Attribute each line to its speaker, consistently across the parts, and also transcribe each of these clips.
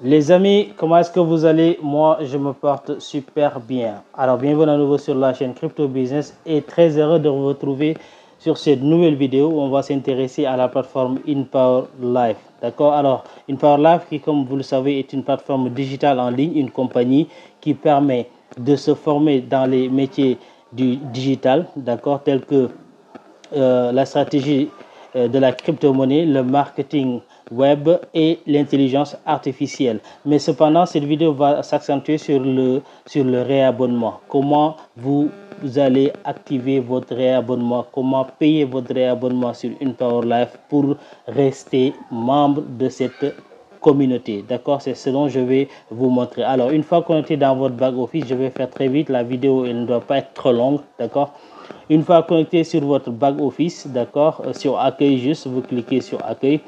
Speaker 1: Les amis, comment est-ce que vous allez? Moi, je me porte super bien. Alors, bienvenue à nouveau sur la chaîne Crypto Business et très heureux de vous retrouver sur cette nouvelle vidéo où on va s'intéresser à la plateforme InPower Life. D'accord? Alors, InPower Life qui, comme vous le savez, est une plateforme digitale en ligne, une compagnie qui permet de se former dans les métiers du digital, d'accord, tels que la stratégie de la crypto-monnaie, le marketing web et l'intelligence artificielle. Mais cependant, cette vidéo va s'accentuer sur le réabonnement. Comment vous allez activer votre réabonnement, comment payer votre réabonnement sur InPower Life pour rester membre de cette communauté. D'accord, c'est ce dont je vais vous montrer. Alors, une fois connecté dans votre back office, je vais faire très vite. La vidéo, elle ne doit pas être trop longue. D'accord. Une fois connecté sur votre back office, d'accord, sur accueil, juste vous cliquez sur accueil.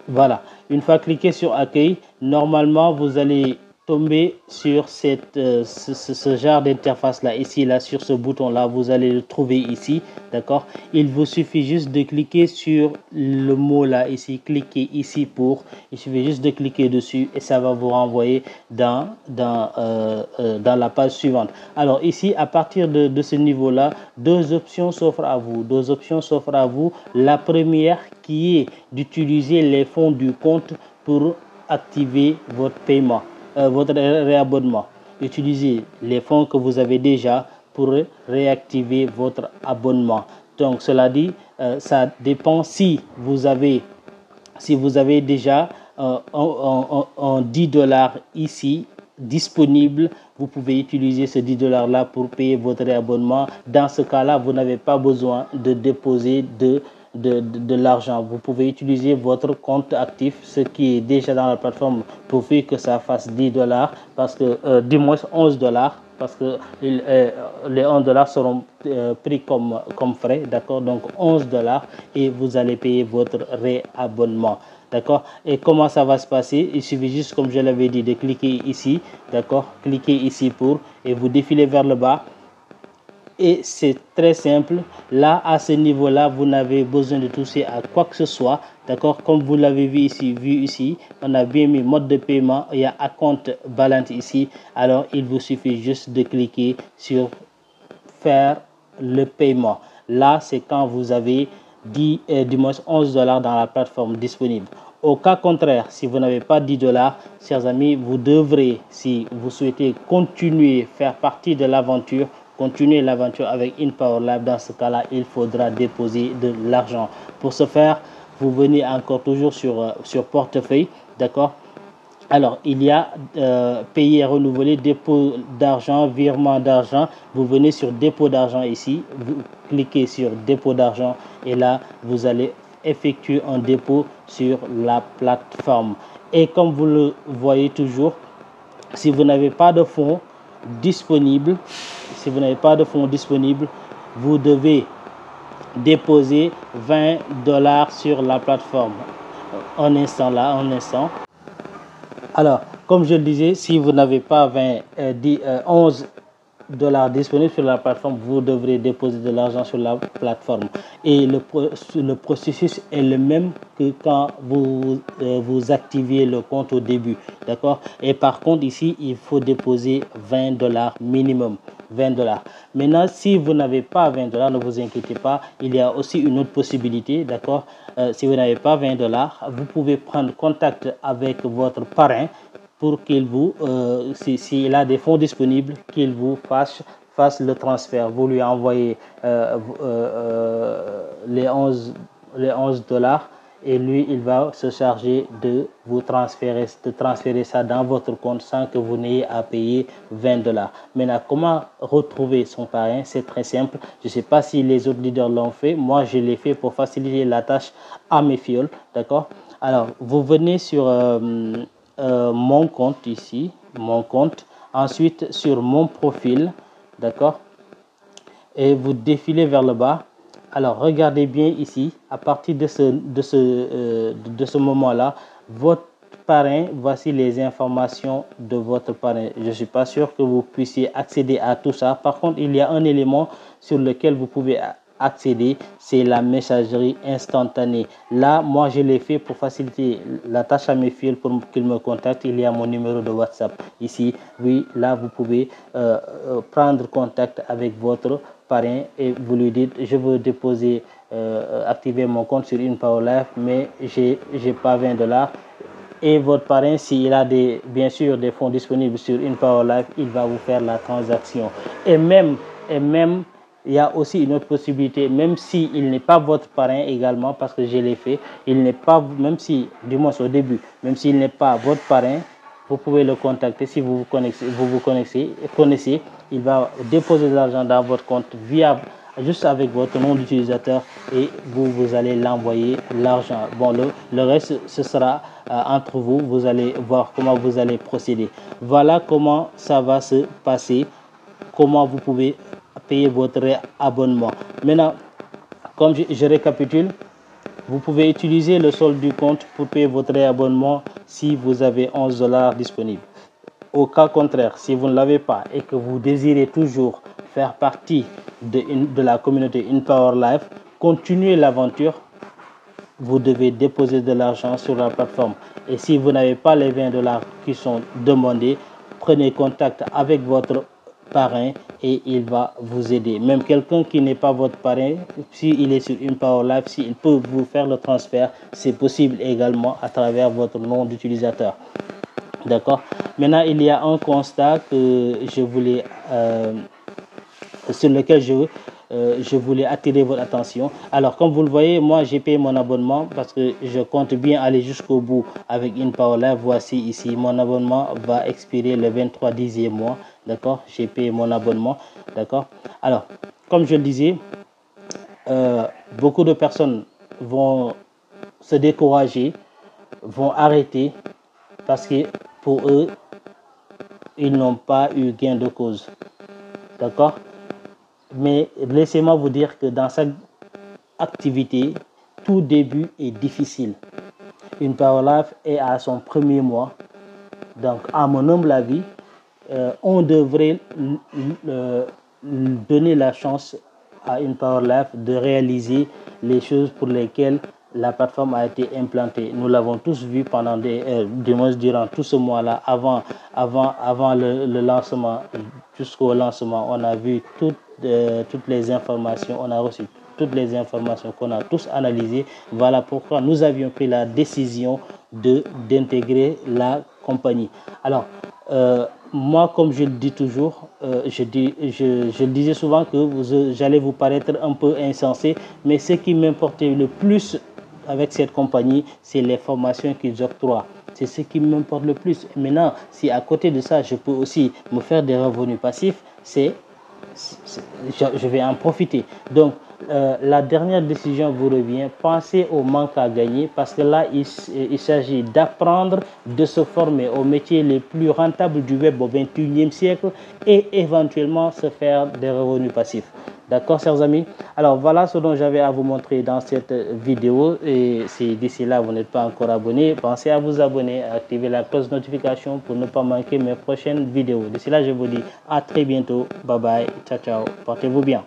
Speaker 1: Voilà, une fois cliqué sur accueil, normalement vous allez tomber sur ce genre d'interface là, ici, là, sur ce bouton là, vous allez le trouver ici, d'accord. Il vous suffit juste de cliquer sur le mot là, ici, cliquez ici pour, il suffit juste de cliquer dessus et ça va vous renvoyer dans la page suivante. Alors ici, à partir de ce niveau là, deux options s'offrent à vous. La première qui est d'utiliser les fonds du compte pour activer votre paiement, votre réabonnement. Utilisez les fonds que vous avez déjà pour réactiver votre abonnement. Donc cela dit, ça dépend si vous avez déjà un 10 $ ici disponible, vous pouvez utiliser ce 10 $ là pour payer votre réabonnement. Dans ce cas là, vous n'avez pas besoin de déposer de l'argent. Vous pouvez utiliser votre compte actif, ce qui est déjà dans la plateforme, pourvu que ça fasse 10 $, parce que du moins 11 $, parce que les 11 $ seront pris comme frais, d'accord. Donc 11 $ et vous allez payer votre réabonnement. D'accord. Et comment ça va se passer? Il suffit juste, comme je l'avais dit, de cliquer ici, d'accord, cliquez ici pour, et vous défilez vers le bas. Et c'est très simple. Là, à ce niveau là, vous n'avez besoin de toucher à quoi que ce soit, d'accord. Comme vous l'avez vu ici, on a bien mis mode de paiement, il y a account balance ici. Alors il vous suffit juste de cliquer sur faire le paiement. Là, c'est quand vous avez du moins 11 $ dans la plateforme disponible. Au cas contraire, si vous n'avez pas 10 $, chers amis, vous devrez, si vous souhaitez continuer, faire partie de l'aventure, continuer l'aventure avec InPower Life, dans ce cas-là, il faudra déposer de l'argent. Pour ce faire, vous venez encore toujours sur portefeuille, d'accord. Alors, il y a payer et renouveler, dépôt d'argent, virement d'argent. Vous venez sur dépôt d'argent ici, vous cliquez sur dépôt d'argent et là, vous allez effectuer un dépôt sur la plateforme. Et comme vous le voyez toujours, si vous n'avez pas de fonds disponibles, vous devez déposer 20 $ sur la plateforme. Un instant. Alors, comme je le disais, si vous n'avez pas 11 $ disponibles sur la plateforme, vous devrez déposer de l'argent sur la plateforme. Et le processus est le même que quand vous activez le compte au début. D'accord? Et par contre, ici, il faut déposer 20 $ minimum. 20 $. Maintenant, si vous n'avez pas 20 $, ne vous inquiétez pas, il y a aussi une autre possibilité, d'accord. Si vous n'avez pas 20 $, vous pouvez prendre contact avec votre parrain pour qu'il vous, s'il a des fonds disponibles, qu'il vous fasse le transfert. Vous lui envoyez les 11 $ et lui, il va se charger de vous transférer ça dans votre compte sans que vous n'ayez à payer 20 $. Maintenant, comment retrouver son parrain? C'est très simple. Je ne sais pas si les autres leaders l'ont fait. Moi, je l'ai fait pour faciliter la tâche à mes fioles. D'accord? Alors, vous venez sur mon compte ici, mon compte. Ensuite, sur mon profil. D'accord? Et vous défilez vers le bas. Alors, regardez bien ici, à partir de ce moment-là, votre parrain, voici les informations de votre parrain. Je ne suis pas sûr que vous puissiez accéder à tout ça. Par contre, il y a un élément sur lequel vous pouvez accéder, c'est la messagerie instantanée. Là, moi, je l'ai fait pour faciliter la tâche à mes filles pour qu'ils me contactent. Il y a mon numéro de WhatsApp ici. Oui, là, vous pouvez prendre contact avec votre parrain et vous lui dites, je veux déposer, activer mon compte sur InPowerLife, mais j'ai pas $20. Et votre parrain, s'il a bien sûr des fonds disponibles sur InPowerLife, il va vous faire la transaction. Et même, il y a aussi une autre possibilité, même s'il n'est pas votre parrain également, parce que je l'ai fait, il n'est pas, même si, du moins au début, même s'il n'est pas votre parrain, vous pouvez le contacter si vous vous connaissez, il va déposer de l'argent dans votre compte juste avec votre nom d'utilisateur et vous allez l'envoyer l'argent. Bon, le reste, ce sera entre vous. Vous allez voir comment vous allez procéder. Voilà comment ça va se passer, comment vous pouvez payer votre abonnement. Maintenant, comme je récapitule, vous pouvez utiliser le solde du compte pour payer votre abonnement si vous avez $11 disponibles. Au cas contraire, si vous ne l'avez pas et que vous désirez toujours faire partie de la communauté InPowerLife, continuez l'aventure, vous devez déposer de l'argent sur la plateforme. Et si vous n'avez pas les $20 qui sont demandés, prenez contact avec votre parrain et il va vous aider. Même quelqu'un qui n'est pas votre parrain, s'il est sur InPowerLife, s'il peut vous faire le transfert, c'est possible également à travers votre nom d'utilisateur. D'accord. Maintenant, il y a un constat que je voulais, sur lequel je voulais attirer votre attention. Alors, comme vous le voyez, moi, j'ai payé mon abonnement parce que je compte bien aller jusqu'au bout avec InPowerLife. Voici ici, mon abonnement va expirer le 23 10e mois. D'accord. J'ai payé mon abonnement. D'accord. Alors, comme je le disais, beaucoup de personnes vont se décourager, vont arrêter parce que pour eux, ils n'ont pas eu gain de cause. D'accord? Mais laissez-moi vous dire que dans cette activité, tout début est difficile. InPowerLife est à son premier mois. Donc, à mon humble avis, on devrait donner la chance à InPowerLife de réaliser les choses pour lesquelles la plateforme a été implantée. Nous l'avons tous vu pendant durant tout ce mois-là, avant le lancement, jusqu'au lancement. On a vu toutes les informations, on a reçu toutes les informations qu'on a tous analysées. Voilà pourquoi nous avions pris la décision d'intégrer la compagnie. Alors, moi, comme je le dis toujours, je disais souvent que j'allais vous paraître un peu insensé, mais ce qui m'importait le plus avec cette compagnie, c'est les formations qu'ils octroient. C'est ce qui m'importe le plus. Maintenant, si à côté de ça, je peux aussi me faire des revenus passifs, je vais en profiter. Donc, la dernière décision vous revient. Pensez au manque à gagner parce que là, il s'agit d'apprendre, de se former aux métiers les plus rentables du web au 21e siècle et éventuellement se faire des revenus passifs. D'accord, chers amis? Alors, voilà ce dont j'avais à vous montrer dans cette vidéo. Et si d'ici là, vous n'êtes pas encore abonné, pensez à vous abonner, à activer la cloche de notification pour ne pas manquer mes prochaines vidéos. D'ici là, je vous dis à très bientôt. Bye bye. Ciao, ciao. Portez-vous bien.